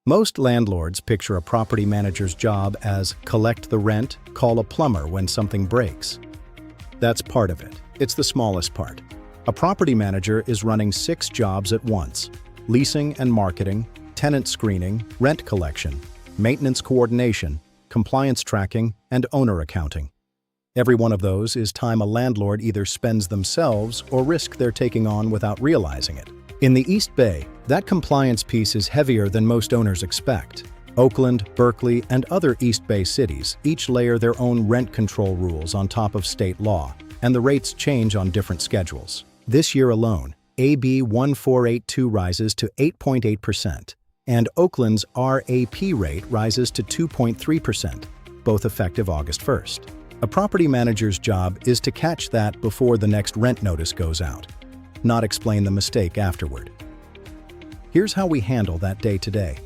Most landlords picture a property manager's job as collect the rent, call a plumber when something breaks. That's part of it. It's the smallest part. A property manager is running 6 jobs at once: leasing and marketing, tenant screening, rent collection, maintenance coordination, compliance tracking, and owner accounting. Every one of those is time a landlord either spends themselves or risk they're taking on without realizing it. In the East Bay, that compliance piece is heavier than most owners expect. Oakland, Berkeley, and other East Bay cities each layer their own rent control rules on top of state law, and the rates change on different schedules. This year alone, AB 1482 rises to 8.8%, and Oakland's RAP rate rises to 2.3%, both effective August 1st. A property manager's job is to catch that before the next rent notice goes out, not explain the mistake afterward. Here's how we handle that day-to-day.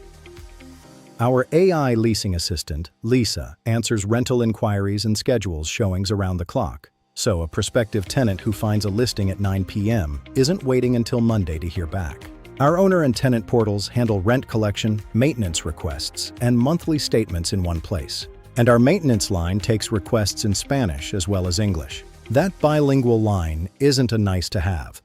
Our AI leasing assistant, Lisa, answers rental inquiries and schedules showings around the clock. So a prospective tenant who finds a listing at 9 p.m. isn't waiting until Monday to hear back. Our owner and tenant portals handle rent collection, maintenance requests, and monthly statements in one place. And our maintenance line takes requests in Spanish as well as English. That bilingual line isn't a nice-to-have.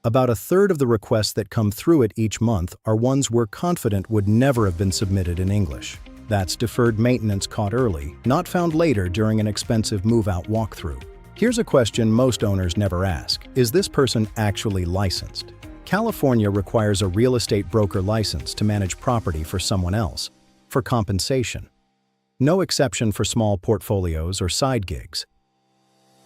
About a third of the requests that come through it each month are ones we're confident would never have been submitted in English. That's deferred maintenance caught early, not found later during an expensive move-out walkthrough. Here's a question most owners never ask: is this person actually licensed? California requires a real estate broker license to manage property for someone else, for compensation. No exception for small portfolios or side gigs.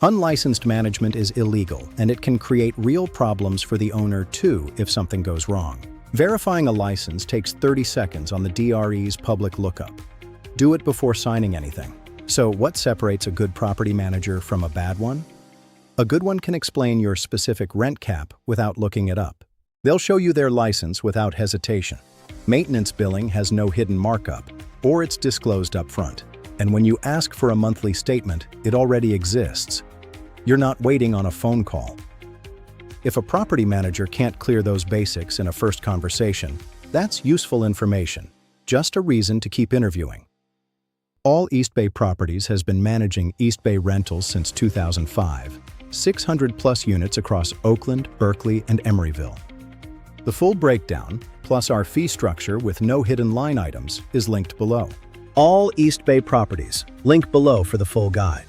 Unlicensed management is illegal, and it can create real problems for the owner too if something goes wrong. Verifying a license takes 30 seconds on the DRE's public lookup. Do it before signing anything. So what separates a good property manager from a bad one? A good one can explain your specific rent cap without looking it up. They'll show you their license without hesitation. Maintenance billing has no hidden markup, or it's disclosed up front. And when you ask for a monthly statement, it already exists. You're not waiting on a phone call. If a property manager can't clear those basics in a first conversation, that's useful information, just a reason to keep interviewing. All East Bay Properties has been managing East Bay rentals since 2005, 600+ units across Oakland, Berkeley, and Emeryville. The full breakdown, plus our fee structure with no hidden line items, is linked below. All East Bay Properties, link below for the full guide.